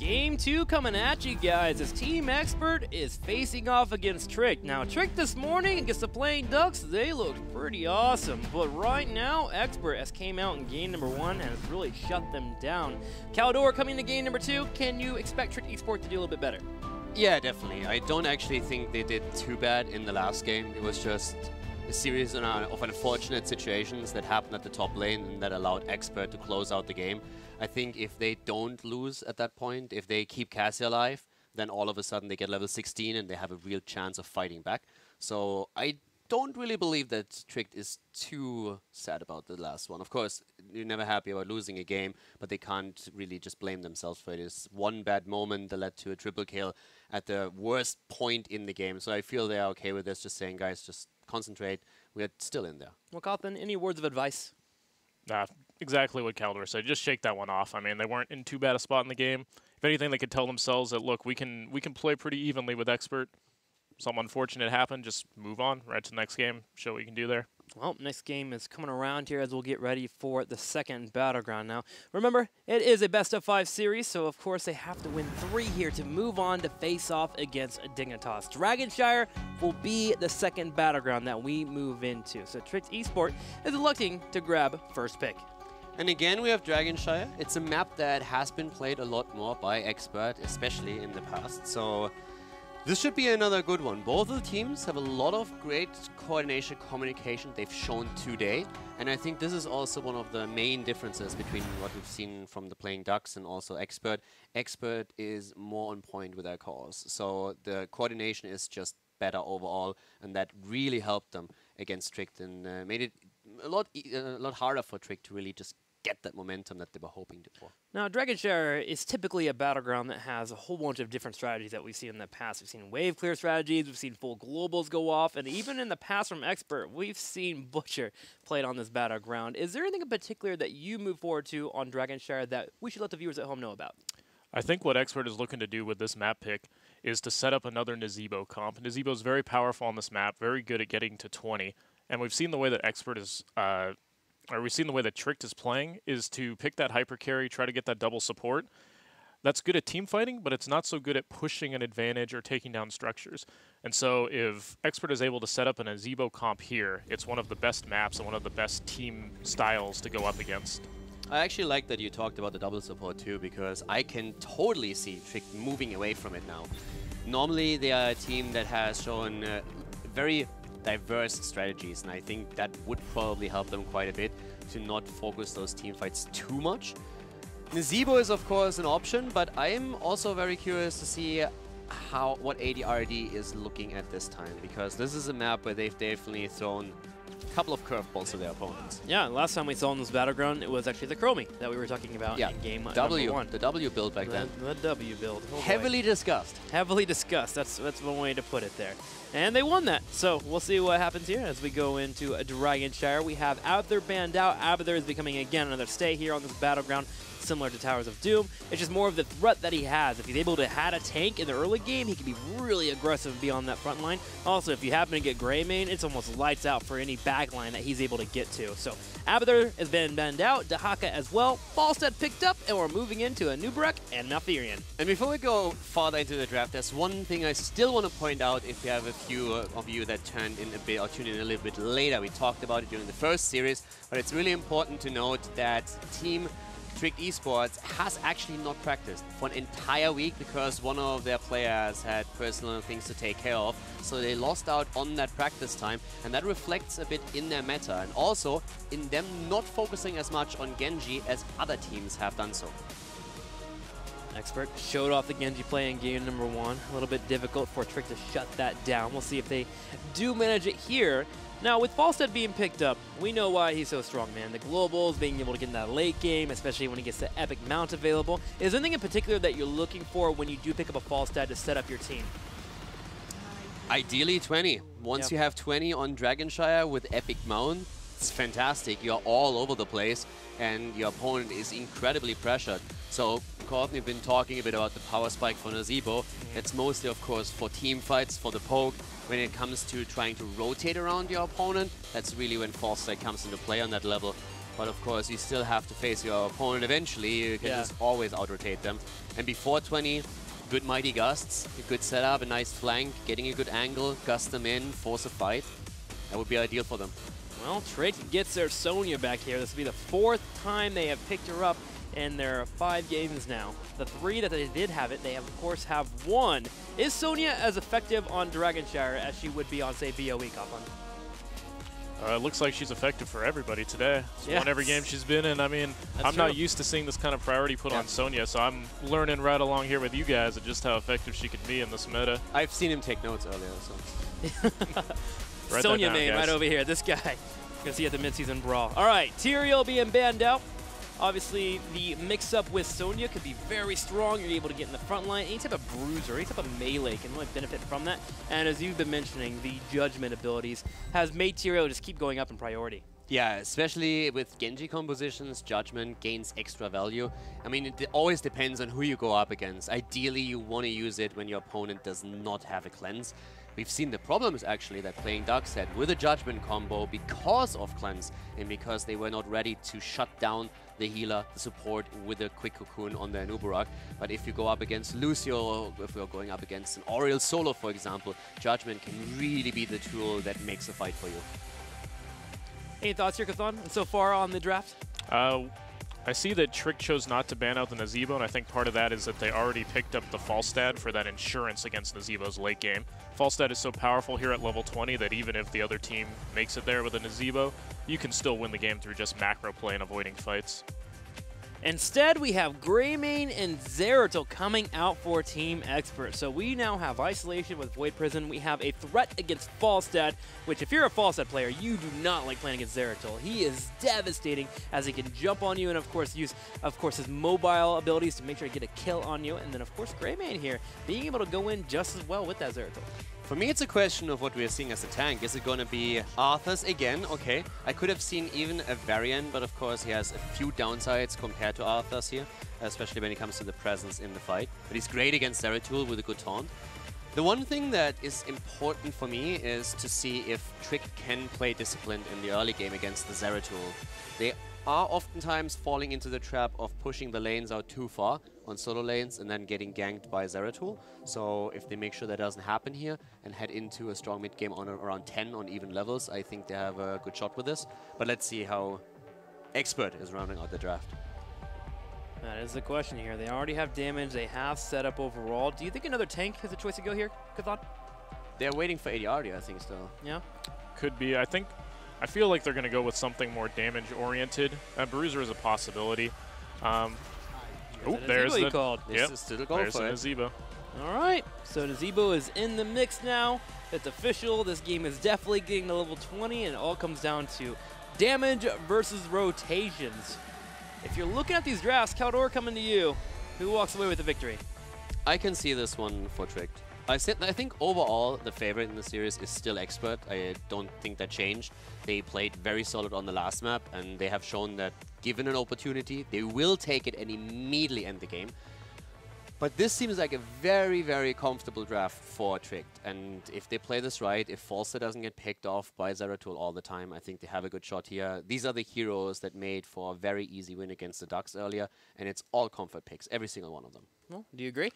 Game 2 coming at you guys as Team Expert is facing off against Trick. Now, Trick this morning against the Playing Ducks, they looked pretty awesome. But right now, Expert has came out in game number 1 and has really shut them down. Caldor coming to game number 2, can you expect Trick Esport to do a little bit better? Yeah, definitely. I don't actually think they did too bad in the last game. It was just a series of unfortunate situations that happened at the top lane and that allowed Expert to close out the game. I think if they don't lose at that point, if they keep Cassie alive, then all of a sudden they get level 16 and they have a real chance of fighting back. So I don't really believe that Trick is too sad about the last one. Of course, you're never happy about losing a game, but they can't really just blame themselves for it. It's one bad moment that led to a triple kill at the worst point in the game. So I feel they're okay with this, just saying, guys, just concentrate. We're still in there. Well, Cawthon, any words of advice? Exactly what Caldor said. Just shake that one off. I mean, they weren't in too bad a spot in the game. If anything, they could tell themselves that, look, we can play pretty evenly with Expert. Something unfortunate happened, just move on right to the next game, show what you can do there. Well, next game is coming around here as we'll get ready for the second battleground now. Remember, it is a best-of-5 series, so of course they have to win 3 here to move on to face off against Dignitas. Dragonshire will be the second battleground that we move into. So Trick Esport is looking to grab first pick. And again, we have Dragonshire. It's a map that has been played a lot more by Expert, especially in the past. So this should be another good one. Both of the teams have a lot of great coordination, communication they've shown today. And I think this is also one of the main differences between what we've seen from the Playing Ducks and also Expert. Expert is more on point with their calls. So the coordination is just better overall, and that really helped them against Trick and made it a lot harder for Trick to really just get that momentum that they were hoping for. Now, Dragonshire is typically a battleground that has a whole bunch of different strategies that we've seen in the past. We've seen wave clear strategies, we've seen full globals go off, and even in the past from Expert, we've seen Butcher played on this battleground. Is there anything in particular that you move forward to on Dragonshire that we should let the viewers at home know about? I think what Expert is looking to do with this map pick is to set up another Nazebo comp. Nazebo is very powerful on this map, very good at getting to 20, and we've seen the way that Expert is we've seen the way that Trick is playing is to pick that hyper carry, try to get that double support. That's good at team fighting, but it's not so good at pushing an advantage or taking down structures. And so if Expert is able to set up an Nazebo comp here, it's one of the best maps and one of the best team styles to go up against. I actually like that you talked about the double support too, because I can totally see Trick moving away from it now. Normally they are a team that has shown very diverse strategies, and I think that would probably help them quite a bit to not focus those team fights too much. Nazebo is of course an option, but I am also very curious to see what ADRD is looking at this time, because this is a map where they've definitely thrown a couple of curveballs to their opponents. Yeah, last time we saw in this battleground, it was actually the Chromie that we were talking about in game number 1. The W build back then. The W build. Oh Heavily discussed. Heavily discussed. That's one way to put it there. And they won that. So we'll see what happens here as we go into a Dragonshire. We have Abathur banned out. Abathur is becoming, again, another stay here on this battleground, similar to Towers of Doom. It's just more of the threat that he has. If he's able to have a tank in the early game, he can be really aggressive and be on that front line. Also, if you happen to get Greymane, it's almost lights out for any backline that he's able to get to. So Abathur has been banned out, Dahaka as well. Falstad picked up, and we're moving into a Nubrek and Malfurion. And before we go farther into the draft, there's one thing I still want to point out if you have a few of you that tuned in a little bit later. We talked about it during the first series, but it's really important to note that Team Trick Esports has actually not practiced for an entire week because one of their players had personal things to take care of, so they lost out on that practice time, and that reflects a bit in their meta and also in them not focusing as much on Genji as other teams have done so. Expert showed off the Genji play in game number 1. A little bit difficult for Trick to shut that down. We'll see if they do manage it here. Now, with Falstad being picked up, we know why he's so strong, man. The globals, being able to get in that late game, especially when he gets the epic mount available. Is there anything in particular that you're looking for when you do pick up a Falstad to set up your team? Ideally 20. Once you have 20 on Dragonshire with epic mount, it's fantastic. You're all over the place, and your opponent is incredibly pressured. So, Cawthon, you've been talking a bit about the power spike for Nazebo. It's mostly, of course, for team fights, for the poke. When it comes to trying to rotate around your opponent, that's really when Falstad comes into play on that level. But of course, you still have to face your opponent eventually. You can just always out-rotate them. And before 20, good mighty gusts, a good setup, a nice flank, getting a good angle, gust them in, force a fight. That would be ideal for them. Well, Trick gets their Sonya back here. This will be the 4th time they have picked her up in their 5 games now. The 3 that they did have it, they of course have won. Is Sonya as effective on Dragonshire as she would be on, say, BOE, Coughlin? It looks like she's effective for everybody today. She's won every game she's been in. I mean, I'm not used to seeing this kind of priority put on Sonya, so I'm learning right along here with you guys of just how effective she can be in this meta. I've seen him take notes earlier, so. Sonya main right over here. This guy. Gonna see at the midseason brawl. All right, Tyrael being banned out. Obviously, the mix-up with Sonya could be very strong. You're able to get in the front line. Any type of bruiser, any type of melee can really benefit from that. And as you've been mentioning, the judgment abilities has made Tyrael just keep going up in priority. Yeah, especially with Genji compositions, Judgment gains extra value. I mean, it always depends on who you go up against. Ideally, you want to use it when your opponent does not have a cleanse. We've seen the problems, actually, that playing Darkseid with a Judgment combo because of cleanse and because they were not ready to shut down the healer, the support with a quick cocoon on their Nubarak. But if you go up against Lucio, or if you're going up against an Oriel solo, for example, Judgment can really be the tool that makes a fight for you. Any thoughts here, Kathon, so far on the draft? I see that Trick chose not to ban out the Nazeebo, and I think part of that is that they already picked up the Falstad for that insurance against Nazeebo's late game. Falstad is so powerful here at level 20 that even if the other team makes it there with a Nazeebo, you can still win the game through just macro play and avoiding fights. Instead, we have Greymane and Zeratul coming out for Team Expert. So we now have Isolation with Void Prison. We have a threat against Falstad, which if you're a Falstad player, you do not like playing against Zeratul. He is devastating as he can jump on you and, of course, use, his mobile abilities to make sure to get a kill on you. And then, of course, Greymane here being able to go in just as well with that Zeratul. For me, it's a question of what we are seeing as a tank. Is it going to be Arthur's again? Okay. I could have seen even a variant, but of course he has a few downsides compared to Arthur's here, especially when it comes to the presence in the fight. But he's great against Zeratul with a good taunt. The one thing that is important for me is to see if Trick can play disciplined in the early game against the Zeratul. They are oftentimes falling into the trap of pushing the lanes out too far on solo lanes and then getting ganked by Zeratul. So if they make sure that doesn't happen here and head into a strong mid game on around 10 on even levels, I think they have a good shot with this. But let's see how Expert is rounding out the draft. That is the question here. They already have damage. They have setup overall. Do you think another tank has a choice to go here, Kathon? They're waiting for ADRD, I think, still. Yeah? Could be. I feel like they're going to go with something more damage-oriented. Bruiser is a possibility. Oh, there's the... called. This is still there's for the it. Nazeebo. All right, so Nazeebo is in the mix now. It's official. This game is definitely getting to level 20, and it all comes down to damage versus rotations. If you're looking at these drafts, Caldor coming to you. Who walks away with the victory? I can see this one for Tricked. I think overall the favorite in the series is still Expert. I don't think that changed. They played very solid on the last map, and they have shown that given an opportunity, they will take it and immediately end the game. But this seems like a very, very comfortable draft for Tricked. And if they play this right, if Falster doesn't get picked off by Zeratul all the time, I think they have a good shot here. These are the heroes that made for a very easy win against the Ducks earlier, and it's all comfort picks, every single one of them. Well, do you agree?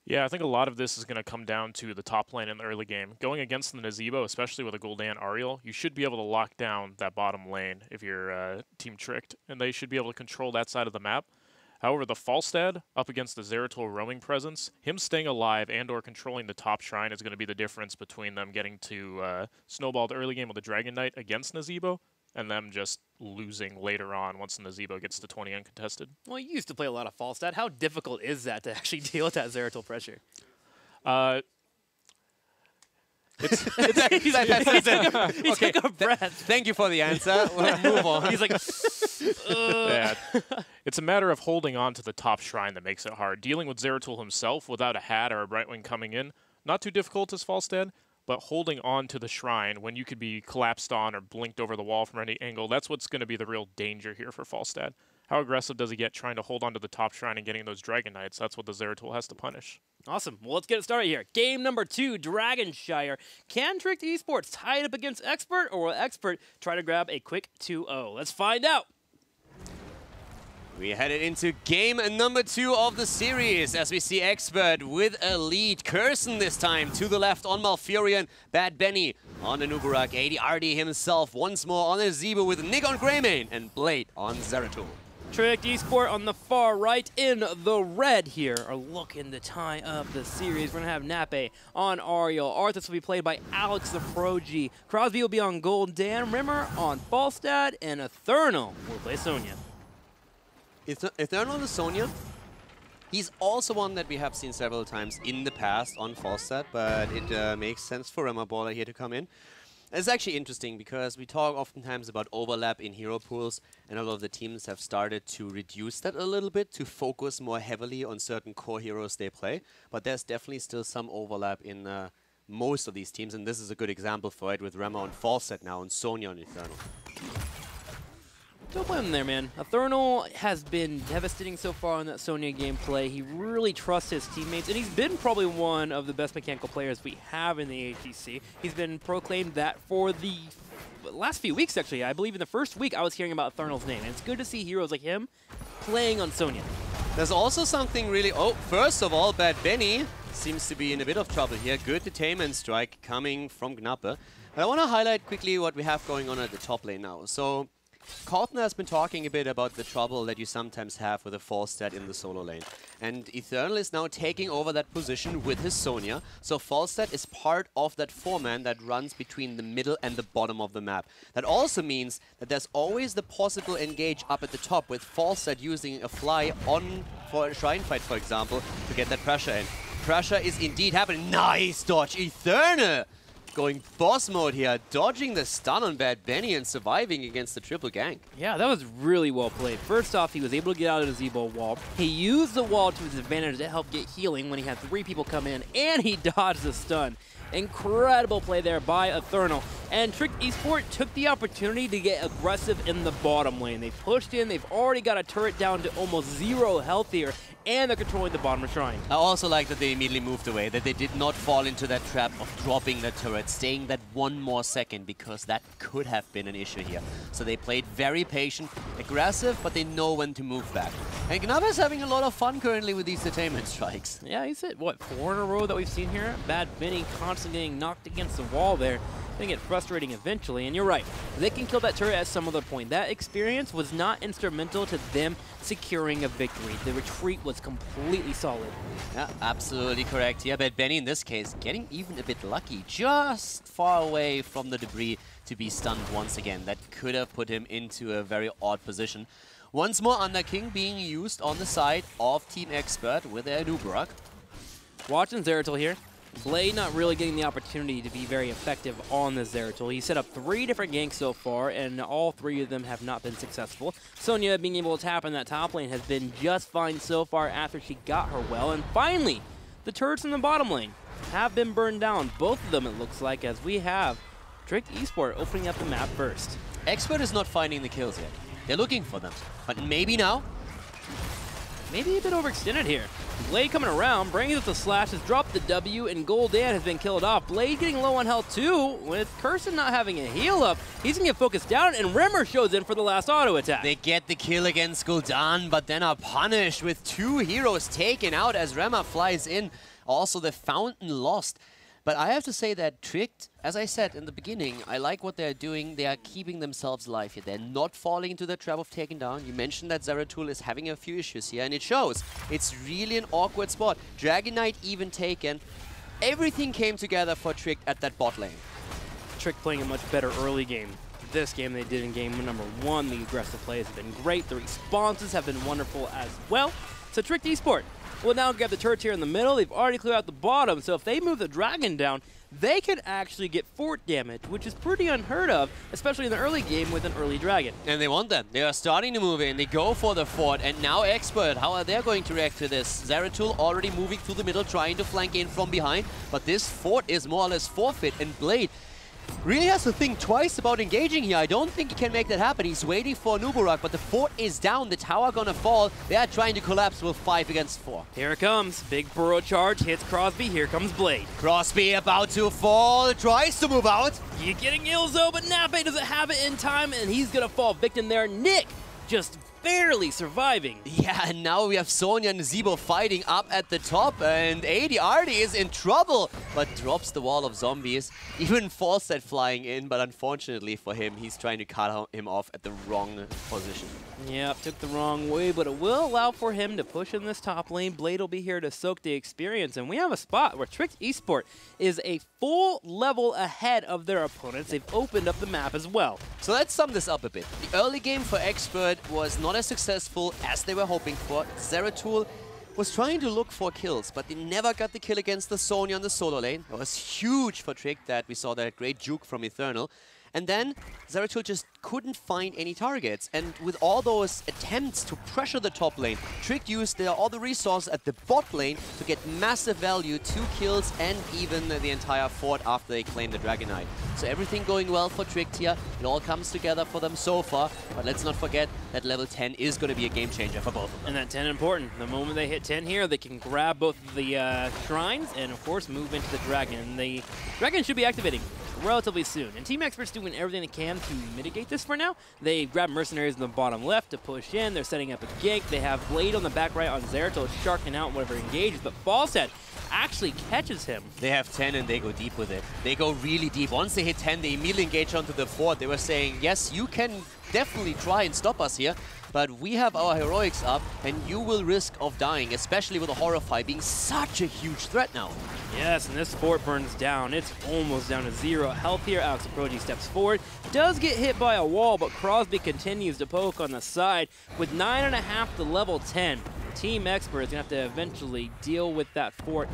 Yeah, I think a lot of this is going to come down to the top lane in the early game. Going against the Nazeebo, especially with a Gul'dan Ariel, you should be able to lock down that bottom lane if you're team Tricked, and they should be able to control that side of the map. However, the Falstad up against the Zeratul roaming presence, him staying alive and or controlling the top shrine is going to be the difference between them getting to snowball the early game with the Dragon Knight against Nazeebo and them just losing later on once the Nazeebo gets to 20 uncontested. Well, you used to play a lot of Falstad. How difficult is that to actually deal with that Zeratul pressure? He took a breath. Thank you for the answer. We'll move on. He's like, yeah. It's a matter of holding on to the top shrine that makes it hard. Dealing with Zeratul himself without a hat or a Brightwing coming in, not too difficult as Falstad, but holding on to the shrine when you could be collapsed on or blinked over the wall from any angle, that's what's going to be the real danger here for Falstad. how aggressive does he get trying to hold on to the top shrine and getting those Dragon Knights? That's what the Zeratul has to punish. Awesome. Well, let's get it started here. Game number 2, Dragonshire. Can Trick Esports tie it up against Expert, or will Expert try to grab a quick 2-0? Let's find out. We headed into game number 2 of the series as we see Expert with a lead. Curson this time to the left on Malfurion. Bad Benny on the Nubarak. ADRD himself once more on the Zeebo with Nick on Greymane and Blade on Zeratul. Trick Esport on the far right in the red here are looking to tie up the series. We're going to have Nape on Ariel. Arthas will be played by Alex the Pro-G. Crosby will be on Gold. Dan Rimmer on Falstad. And Eternal will play Sonya. Eternal the Sonya, he's also one that we have seen several times in the past on Falstad, but it makes sense for Rimmer Baller here to come in. It's actually interesting because we talk oftentimes about overlap in hero pools, and a lot of the teams have started to reduce that a little bit to focus more heavily on certain core heroes they play. But there's definitely still some overlap in most of these teams, and this is a good example for it with Rema on Falstad now and Sonya on Eternal. Don't blame him there, man. Eternal has been devastating so far in that Sonya gameplay. He really trusts his teammates, and he's been probably one of the best mechanical players we have in the HGC. He's been proclaimed that for the last few weeks, actually. I believe in the first week I was hearing about Eternal's name, and it's good to see heroes like him playing on Sonya. There's also something really... Oh, first of all, Bad Benny seems to be in a bit of trouble here. Good detainment strike coming from Gnappe. But I want to highlight quickly what we have going on at the top lane now. So Kortner has been talking a bit about the trouble that you sometimes have with a Falstad in the solo lane. And Eternal is now taking over that position with his Sonya. So Falstad is part of that 4-man that runs between the middle and the bottom of the map. That also means that there's always the possible engage up at the top with Falstad using a fly on for a shrine fight, for example, to get that pressure in. Pressure is indeed happening. Nice dodge, Eternal! Going boss mode here, dodging the stun on Bad Benny and surviving against the triple gank. Yeah, that was really well played. First off, he was able to get out of the Zeebo wall. He used the wall to his advantage to help get healing when he had 3 people come in, and he dodged the stun. Incredible play there by Eternal. And Trick Esport took the opportunity to get aggressive in the bottom lane. They pushed in, they've already got a turret down to almost 0 health here, and they're controlling the bottom shrine. I also like that they immediately moved away, that they did not fall into that trap of dropping the turret, staying that 1 more second, because that could have been an issue here. So they played very patient, aggressive, but they know when to move back. And Gnappe is having a lot of fun currently with these detainment strikes. Yeah, he's hit, what, 4 in a row that we've seen here? Bad Benny constantly getting knocked against the wall there. Going to get frustrating eventually, and you're right. They can kill that turret at some other point. That experience was not instrumental to them securing a victory. The retreat was completely solid. Yeah, absolutely correct. Yeah, but Benny in this case getting even a bit lucky, just far away from the debris to be stunned once again. That could have put him into a very odd position. Once more, Under King being used on the side of Team Expert with their Nubarak. Watching Zeratul here. Blade not really getting the opportunity to be very effective on the Zeratul. He set up 3 different ganks so far, and all 3 of them have not been successful. Sonya being able to tap in that top lane has been just fine so far after she got her well. And finally, the turrets in the bottom lane have been burned down. Both of them, it looks like, as we have Trick Esport opening up the map first. Expert is not finding the kills yet. They're looking for them. But maybe now? Maybe a bit overextended here. Blade coming around, bringing up the slash, has dropped the W, and Gul'dan has been killed off. Blade getting low on health too, with Curson not having a heal up. He's going to get focused down, and Rimmer shows in for the last auto attack. They get the kill against Gul'dan, but then are punished with 2 heroes taken out as Rimmer flies in. Also, the Fountain lost. But I have to say that Tricked, as I said in the beginning, I like what they're doing. They are keeping themselves alive here. They're not falling into the trap of taking down. You mentioned that Zeratul is having a few issues here, and it shows. It's really an awkward spot. Dragon Knight even taken. Everything came together for Tricked at that bot lane. Trick playing a much better early game. This game they did in game number 1. The aggressive plays have been great. The responses have been wonderful as well. So Trick Esport will now grab the turrets here in the middle. They've already cleared out the bottom, so if they move the dragon down, they could actually get fort damage, which is pretty unheard of, especially in the early game with an early dragon. And they want them. They are starting to move in. They go for the fort, and now Expert, how are they going to react to this? Zeratul already moving through the middle, trying to flank in from behind, but this fort is more or less forfeit, and Blade really has to think twice about engaging here. I don't think he can make that happen. He's waiting for Nuburak, but the fort is down. The tower gonna fall. They are trying to collapse with 5 against 4. Here it comes. Big burrow charge hits Crosby. Here comes Blade. Crosby about to fall. Tries to move out. You're getting Ilzo, but Nape doesn't have it in time, and he's gonna fall victim there. Nick just barely surviving. Yeah, and now we have Sonya and Zebo fighting up at the top, and ADRD is in trouble, but drops the wall of zombies. Even Falset flying in, but unfortunately for him, he's trying to cut him off at the wrong position. Yep, took the wrong way, but it will allow for him to push in this top lane. Blade will be here to soak the experience, and we have a spot where Tricked Esport is a full level ahead of their opponents. They've opened up the map as well. So let's sum this up a bit. The early game for Expert was not as successful as they were hoping for. Zeratul was trying to look for kills, but they never got the kill against the Sonya on the solo lane. It was huge for Trick that we saw that great juke from Eternal. And then Zeratul just couldn't find any targets. And with all those attempts to pressure the top lane, Trick used all the resources at the bot lane to get massive value, 2 kills and even the entire fort after they claimed the Dragonite. So everything going well for Trick here. It all comes together for them so far. But let's not forget that level 10 is going to be a game changer for both of them. And that 10 important. The moment they hit 10 here, they can grab both of the shrines and, of course, move into the Dragon. And the Dragon should be activating relatively soon. And Team Expert's doing everything they can to mitigate this for now. They grab mercenaries in the bottom left to push in. They're setting up a gank. They have Blade on the back right on Zeratul, sharking out whatever engages. But Falset actually catches him. They have 10 and they go deep with it. They go really deep. Once they hit 10, they immediately engage onto the fort. They were saying, yes, you can definitely try and stop us here, but we have our heroics up and you will risk of dying, especially with a Horrify being such a huge threat now. Yes, and this fort burns down. It's almost down to 0 health here. Alex Aproji steps forward, does get hit by a wall, but Crosby continues to poke on the side with 9.5 to level 10. Team Expert is going to have to eventually deal with that fort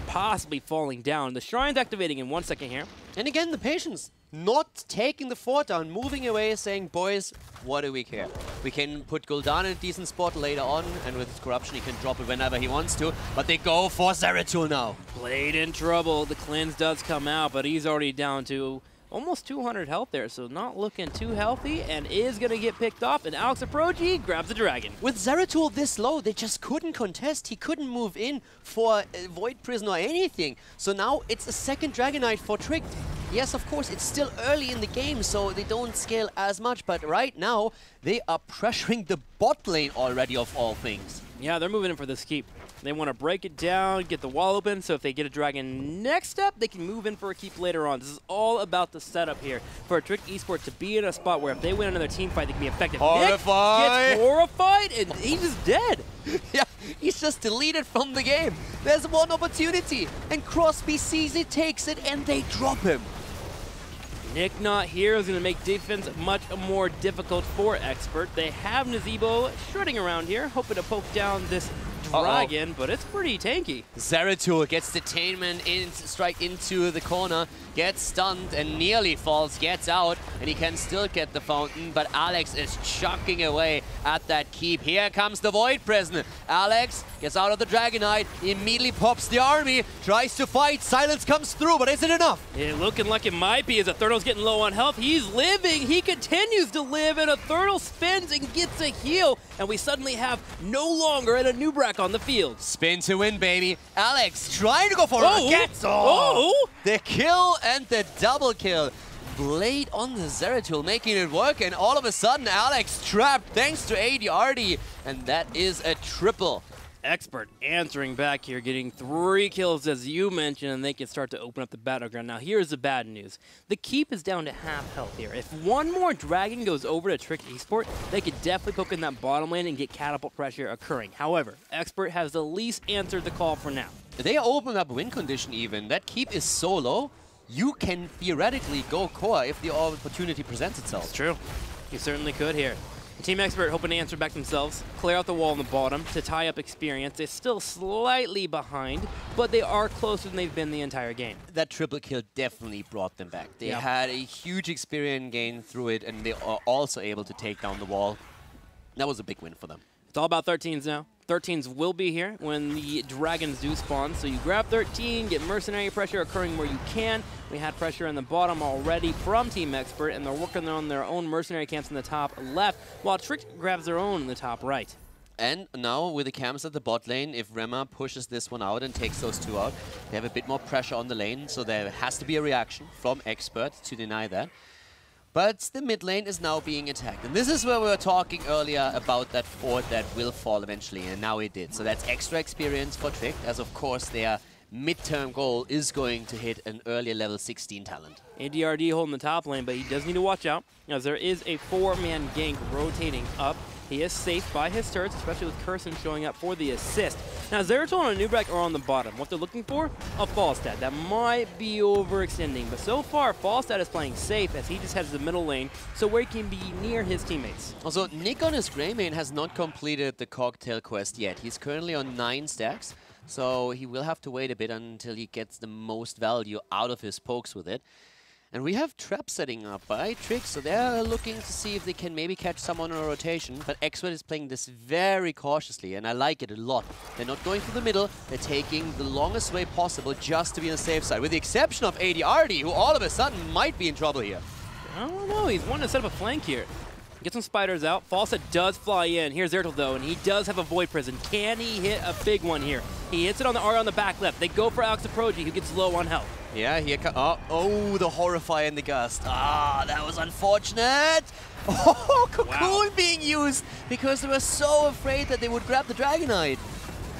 possibly falling down. The Shrine's activating in 1 second here. And again, the patience. Not taking the fort down, moving away, saying, boys, what do we care? We can put Gul'dan in a decent spot later on, and with his corruption, he can drop it whenever he wants to, but they go for Zeratul now. Blade in trouble. The cleanse does come out, but he's already down to almost 200 health there, so not looking too healthy, and is going to get picked off, and Alex Aproji grabs the Dragon. With Zeratul this low, they just couldn't contest. He couldn't move in for Void Prison or anything. So now it's a second Dragonite for Trick. Yes, of course, it's still early in the game, so they don't scale as much, but right now, they are pressuring the bot lane already, of all things. Yeah, they're moving in for this keep. They want to break it down, get the wall open, so if they get a Dragon next step, they can move in for a keep later on. This is all about the setup here for Trick Esport to be in a spot where if they win another team fight, they can be effective. Horrify! Nick gets horrified, and he's just dead. Yeah, he's just deleted from the game. There's one opportunity, and Crosby sees it, takes it, and they drop him. Nick not here is going to make defense much more difficult for Expert. They have Nazebo shredding around here, hoping to poke down this Dragon, but it's pretty tanky. Zeratul gets detainment strike into the corner, gets stunned and nearly falls, gets out, and he can still get the fountain, but Alex is chucking away at that keep. Here comes the Void Prison. Alex gets out of the Dragonite, immediately pops the army, tries to fight, silence comes through, but is it enough? Yeah, looking like it might be as Eternal's getting low on health. He's living, he continues to live, and Eternal spins and gets a heal, and we suddenly have no longer a Nubrak on the field. Spin to win, baby. Alex trying to go for it. Gets the kill and the double kill. Blade on the Zeratul, making it work, and all of a sudden Alex trapped thanks to ADRD, and that is a triple. Expert answering back here, getting 3 kills as you mentioned, and they can start to open up the battleground. Now here's the bad news. The keep is down to half health here. If one more Dragon goes over to Trick Esport, they could definitely poke in that bottom lane and get catapult pressure occurring. However, Expert has the least answered the call for now. They open up win condition even. That keep is so low, you can theoretically go core if the opportunity presents itself. It's true. You certainly could here. Team Expert hoping to answer back themselves, clear out the wall on the bottom to tie up experience. They're still slightly behind, but they are closer than they've been the entire game. That triple kill definitely brought them back. They had a huge experience gain through it, and they are also able to take down the wall. That was a big win for them. It's all about 13s now. 13s will be here when the Dragons do spawn. So you grab 13, get mercenary pressure occurring where you can. We had pressure in the bottom already from Team Expert, and they're working on their own mercenary camps in the top left, while Trick grabs their own in the top right. And now with the camps at the bot lane, if Rema pushes this one out and takes those two out, they have a bit more pressure on the lane, so there has to be a reaction from Expert to deny that. But the mid lane is now being attacked. And this is where we were talking earlier about that fort that will fall eventually, and now it did. So that's extra experience for Trick, as of course their midterm goal is going to hit an earlier level 16 talent. ADRD holding the top lane, but he does need to watch out, as there is a 4-man gank rotating up. He is safe by his turrets, especially with Curson showing up for the assist. Now, Zeratul and Nubrak are on the bottom. What they're looking for? A Falstad. That might be overextending, but so far, Falstad is playing safe as he just heads the middle lane, so where he can be near his teammates. Also, Nick on his Greymane has not completed the cocktail quest yet. He's currently on 9 stacks, so he will have to wait a bit until he gets the most value out of his pokes with it. And we have traps setting up by Trick, so they're looking to see if they can maybe catch someone on a rotation. But Expert is playing this very cautiously, and I like it a lot. They're not going through the middle, they're taking the longest way possible just to be on the safe side, with the exception of ADRD, who all of a sudden might be in trouble here. I don't know, he's wanting to set up a flank here. Get some spiders out. Falstad does fly in. Here's Zeratul though, and he does have a Void Prison. Can he hit a big one here? He hits it on the R on the back left. They go for Alex Aproji, who gets low on health. Yeah, here oh, the Horrify and the Gust. Ah, that was unfortunate. Oh, Cocoon being used because they were so afraid that they would grab the Dragonite.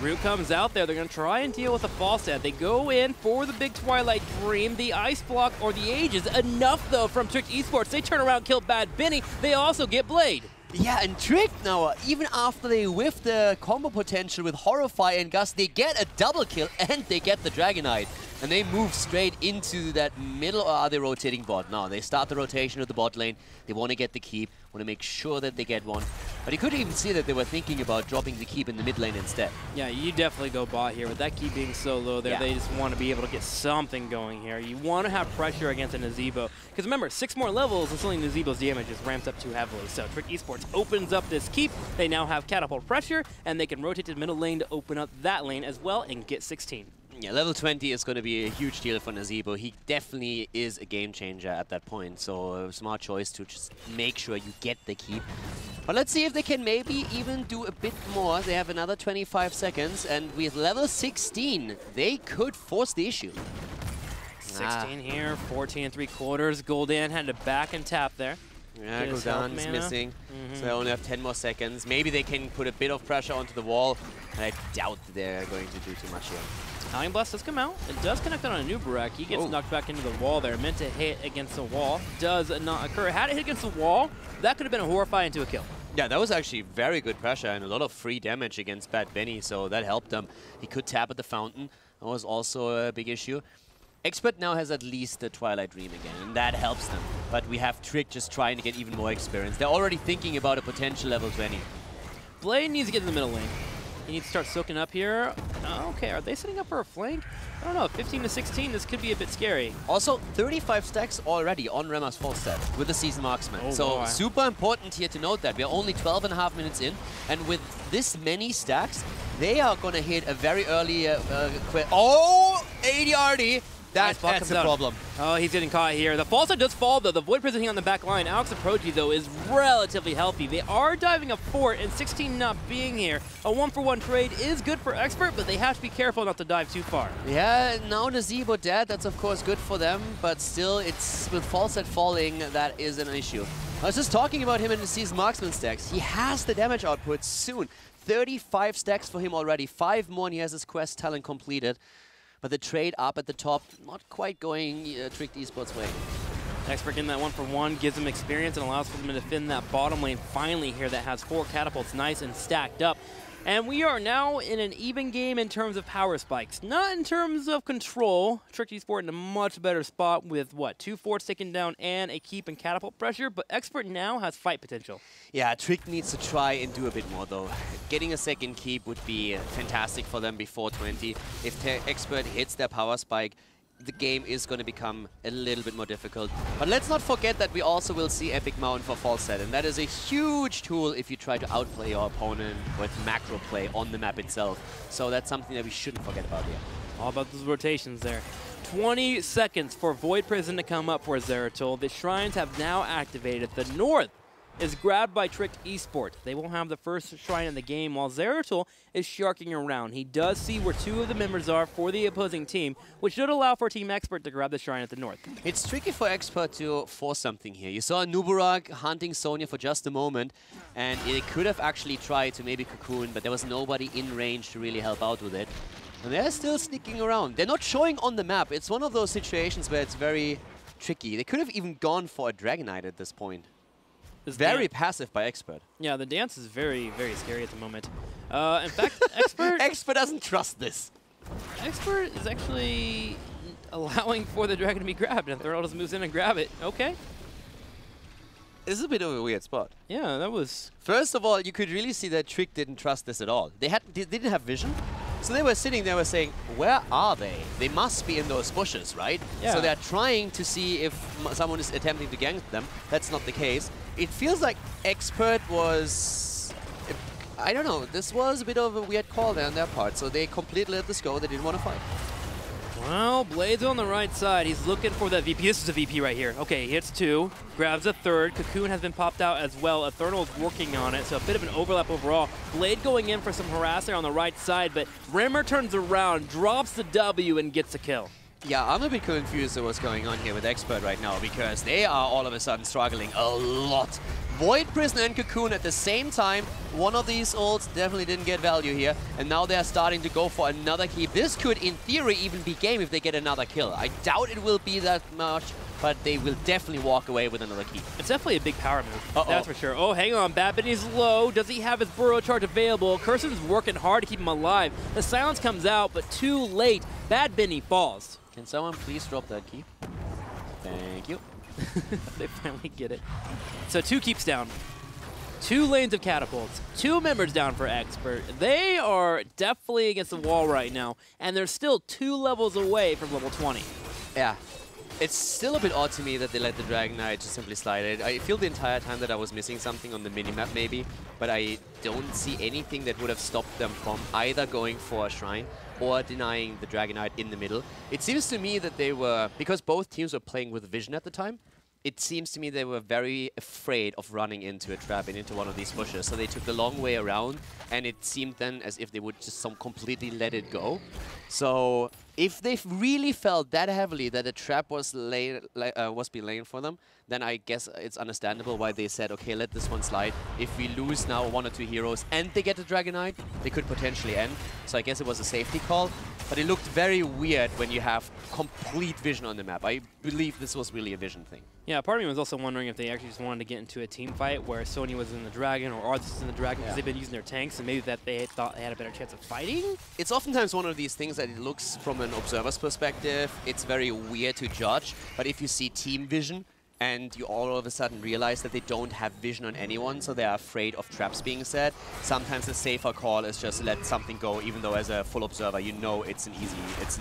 Root comes out there. They're going to try and deal with the Falstad. They go in for the big Twilight Dream, the Ice Block, or the Aegis. Enough, though, from Trick Esports. They turn around, kill Bad Benny. They also get Blade. Yeah, and Trick now, even after they whiff the combo potential with Horrify and Gust, they get a double kill and they get the Dragonite. And they move straight into that middle, or are they rotating bot? No, they start the rotation with the bot lane. They want to get the keep, want to make sure that they get one. But you could even see that they were thinking about dropping the keep in the mid lane instead. Yeah, you definitely go bot here. With that keep being so low there, they just want to be able to get something going here. You want to have pressure against a Nazebo. Because remember, 6 more levels and suddenly Nazebo's damage is ramped up too heavily. So Trick Esports opens up this keep. They now have catapult pressure, and they can rotate to the middle lane to open up that lane as well and get 16. Yeah, level 20 is going to be a huge deal for Nazebo. He definitely is a game changer at that point, so a smart choice to just make sure you get the keep. But let's see if they can maybe even do a bit more. They have another 25 seconds, and with level 16, they could force the issue. 16 here, 14 3/4. Gul'dan had to back and tap there. Yeah, Gul'dan's missing, so they only have 10 more seconds. Maybe they can put a bit of pressure onto the wall, and I doubt they're going to do too much here. Howling Blast does come out. It does connect on a Nubarak. He gets knocked back into the wall there. Meant to hit against the wall. Does not occur. Had it hit against the wall, that could have been a Horrify into a kill. Yeah, that was actually very good pressure and a lot of free damage against Bad Benny, so that helped them. He could tap at the fountain. That was also a big issue. Expert now has at least the Twilight Dream again, and that helps them. But we have Trick just trying to get even more experience. They're already thinking about a potential level 20. Blade needs to get in the middle lane. He needs to start soaking up here. Okay, are they setting up for a flank? I don't know, 15 to 16, this could be a bit scary. Also, 35 stacks already on Rema's Falstad with the Season Marksman. So super important here to note that. We're only 12.5 minutes in, and with this many stacks, they are going to hit a very early ADRD! That's a problem. Oh, he's getting caught here. The Falstad does fall, though. The Void Prison on the back line. Alex Aproji, though, is relatively healthy. They are diving a fort, and 16 not being here. A 1-for-1 trade is good for Expert, but they have to be careful not to dive too far. Yeah, now Nazebo dead. That's, of course, good for them, but still, it's with Falstad falling, that is an issue. I was just talking about him in the Season Marksman stacks. He has the damage output soon. 35 stacks for him already. 5 more, and he has his quest talent completed. But the trade up at the top, not quite going Trick Esports' way. Expert getting that 1-for-1 gives him experience and allows for them to defend that bottom lane finally here that has 4 catapults nice and stacked up. And we are now in an even game in terms of power spikes. Not in terms of control. Trick Esports in a much better spot with, what, 2 forts taken down and a keep and catapult pressure, but Expert now has fight potential. Yeah, Trick needs to try and do a bit more, though. Getting a second keep would be fantastic for them before 20. If Expert hits their power spike, the game is going to become a little bit more difficult. But let's not forget that we also will see Epic Mount for false set, and that is a huge tool if you try to outplay your opponent with macro play on the map itself. So that's something that we shouldn't forget about here. All about those rotations there. 20 seconds for Void Prison to come up for Zeratul. The Shrines have now activated. The North is grabbed by Tricked Esport. They will have the first Shrine in the game while Zeratul is sharking around. He does see where 2 of the members are for the opposing team, which should allow for Team Expert to grab the Shrine at the North. It's tricky for Expert to force something here. You saw Nuburak hunting Sonya for just a moment, and it could have actually tried to maybe Cocoon, but there was nobody in range to really help out with it. And they're still sneaking around. They're not showing on the map. It's one of those situations where it's very tricky. They could have even gone for a Dragonite at this point. Very passive by Expert. Yeah, the dance is very, very scary at the moment. In fact, Expert... Expert doesn't trust this. Expert is actually allowing for the dragon to be grabbed, and Thurl just moves in and grab it. Okay. This is a bit of a weird spot. Yeah, that was... First of all, you could really see that Trick didn't trust this at all. They didn't have vision. So they were sitting there saying, where are they? They must be in those bushes, right? Yeah. So they're trying to see if someone is attempting to gank them. That's not the case. It feels like Expert was... I don't know. This was a bit of a weird call there on their part. So they completely let this go. They didn't want to fight. Well, Blade's on the right side. He's looking for that VP. This is a VP right here. Okay, he hits 2, grabs a 3rd. Cocoon has been popped out as well. Eternal's working on it, so a bit of an overlap overall. Blade going in for some harasser on the right side, but Rimmer turns around, drops the W, and gets a kill. Yeah, I'm a bit confused at what's going on here with Expert right now, because they are all of a sudden struggling a lot. Void Prison and Cocoon at the same time. One of these ults definitely didn't get value here, and now they're starting to go for another keep. This could, in theory, even be game if they get another kill. I doubt it will be that much, but they will definitely walk away with another keep. It's definitely a big power move, that's for sure. Oh, hang on, Bad Benny's low. Does he have his burrow charge available? Curson's working hard to keep him alive. The silence comes out, but too late. Bad Benny falls. Can someone please drop that keep? Thank you. They finally get it. So 2 keeps down. 2 lanes of catapults. 2 members down for Expert. They are definitely against the wall right now, and they're still 2 levels away from level 20. Yeah. It's still a bit odd to me that they let the Dragonite just simply slide it. I feel the entire time that I was missing something on the minimap maybe, but I don't see anything that would have stopped them from either going for a Shrine or denying the Dragonite in the middle. It seems to me that they were, because both teams were playing with vision at the time, it seems to me they were very afraid of running into a trap and into one of these bushes. So they took the long way around, and it seemed then as if they would just completely let it go. So if they really felt that heavily that a trap was being laid for them, then I guess it's understandable why they said, okay, let this one slide. If we lose now 1 or 2 heroes and they get a Dragonite, they could potentially end. So I guess it was a safety call. But it looked very weird when you have complete vision on the map. I believe this was really a vision thing. Yeah, part of me was also wondering if they actually just wanted to get into a team fight where Sony was in the Dragon or Arthas was in the Dragon because they've been using their tanks, and maybe that they thought they had a better chance of fighting? It's oftentimes one of these things that it looks from an observer's perspective, it's very weird to judge, but if you see team vision, and you all of a sudden realize that they don't have vision on anyone, so they're afraid of traps being set. Sometimes the safer call is just let something go, even though as a full observer you know it's an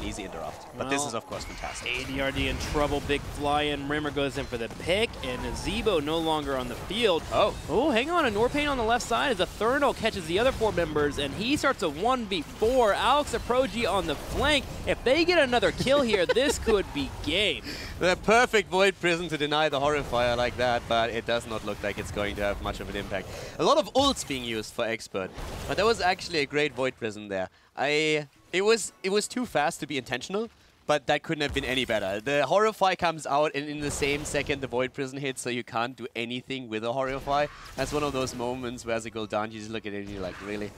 easy interrupt. But this is of course fantastic. ADRD in trouble, big fly-in. Rimmer goes in for the pick, and Zebo no longer on the field. Oh, hang on, a Norpain on the left side as Eternal catches the other 4 members, and he starts a 1v4. Alex Aproji on the flank. If they get another kill here, this could be game. The perfect Void Prison to deny the Horrifier like that, but it does not look like it's going to have much of an impact. A lot of ults being used for Expert, but that was actually a great Void Prison there. It was too fast to be intentional, but that couldn't have been any better. The Horrify comes out, and in the same second the Void Prison hits, so you can't do anything with a Horrify. That's one of those moments where as it goes down, you just look at it and you're like, really?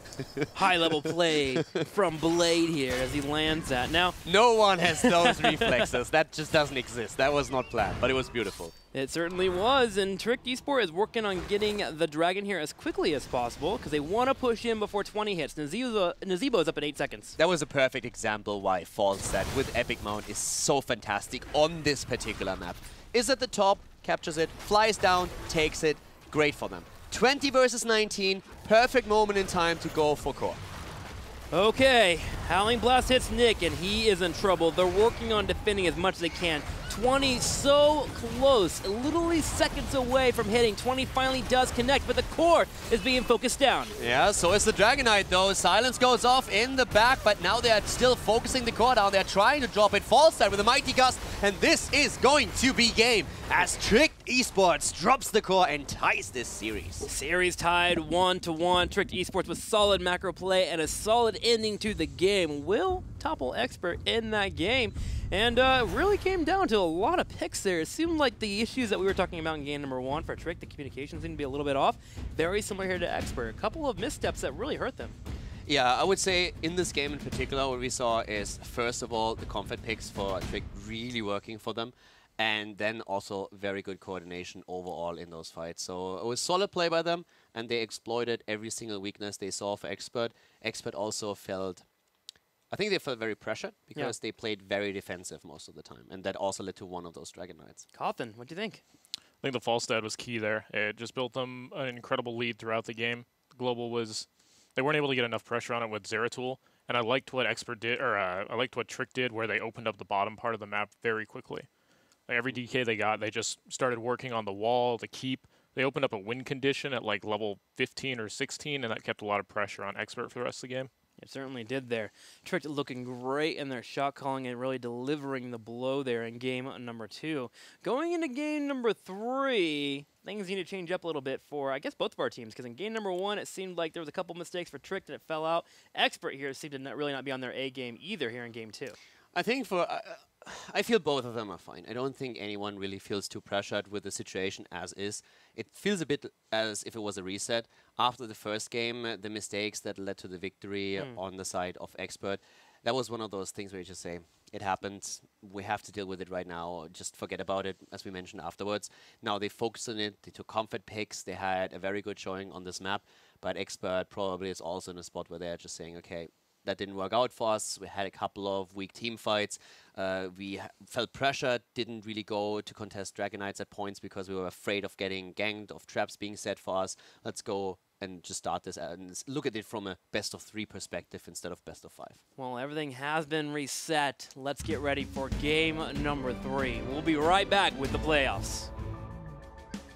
High-level play from Blade here as he lands that. Now, no one has those reflexes. That just doesn't exist. That was not planned, but it was beautiful. It certainly was, and Tricked Esport is working on getting the Dragon here as quickly as possible because they want to push in before 20 hits. Nazebo is up in 8 seconds. That was a perfect example why false set with Epic Mount is so fantastic on this particular map. Is at the top, captures it, flies down, takes it, great for them. 20 versus 19, perfect moment in time to go for core. Okay, Howling Blast hits Nick, and he is in trouble. They're working on defending as much as they can. 20 so close, literally seconds away from hitting. 20 finally does connect, but the core is being focused down. Yeah, so is the Dragonite though. Silence goes off in the back, but now they are still focusing the core down. They're trying to drop it. Falls there with a Mighty Gust, and this is going to be game as Tricked Esports drops the core and ties this series. Series tied 1-1. Tricked Esports with solid macro play and a solid ending to the game. Will topple Expert in that game. And really came down to a lot of picks there. It seemed like the issues that we were talking about in game number 1 for Trick, the communication seemed to be a little bit off. Very similar here to Expert. A couple of missteps that really hurt them. Yeah, I would say in this game in particular, what we saw is, first of all, the comfort picks for Trick really working for them. And then also very good coordination overall in those fights. So it was solid play by them, and they exploited every single weakness they saw for Expert. Expert also felt... I think they felt very pressured because they played very defensive most of the time, and that also led to one of those Dragonites. Cawthon, what do you think? I think the false stat was key there. It just built them an incredible lead throughout the game. Global was, they weren't able to get enough pressure on it with Zeratul, and I liked what Expert did, or I liked what Trick did, where they opened up the bottom part of the map very quickly. Like every DK they got, they just started working on the wall, the keep. They opened up a win condition at like level 15 or 16, and that kept a lot of pressure on Expert for the rest of the game. It certainly did there. Trick looking great in their shot calling and really delivering the blow there in game number 2. Going into game number 3, things need to change up a little bit for, I guess, both of our teams, because in game number 1, it seemed like there was a couple mistakes for Trick and it fell out. Expert here seemed to really not be on their A game either here in game 2. I think for... I feel both of them are fine. I don't think anyone really feels too pressured with the situation as is. It feels a bit as if it was a reset. After the first game, the mistakes that led to the victory on the side of Expert, that was one of those things where you just say, it happened, we have to deal with it right now, just forget about it, as we mentioned afterwards. Now they focused on it, they took comfort picks, they had a very good showing on this map, but Expert probably is also in a spot where they're just saying, okay, that didn't work out for us. We had a couple of weak team fights. We felt pressured, didn't really go to contest Dragonites at points because we were afraid of getting ganked, of traps being set for us. Let's go and just start this and look at it from a best of 3 perspective instead of best of 5. Well, everything has been reset. Let's get ready for game number 3. We'll be right back with the playoffs.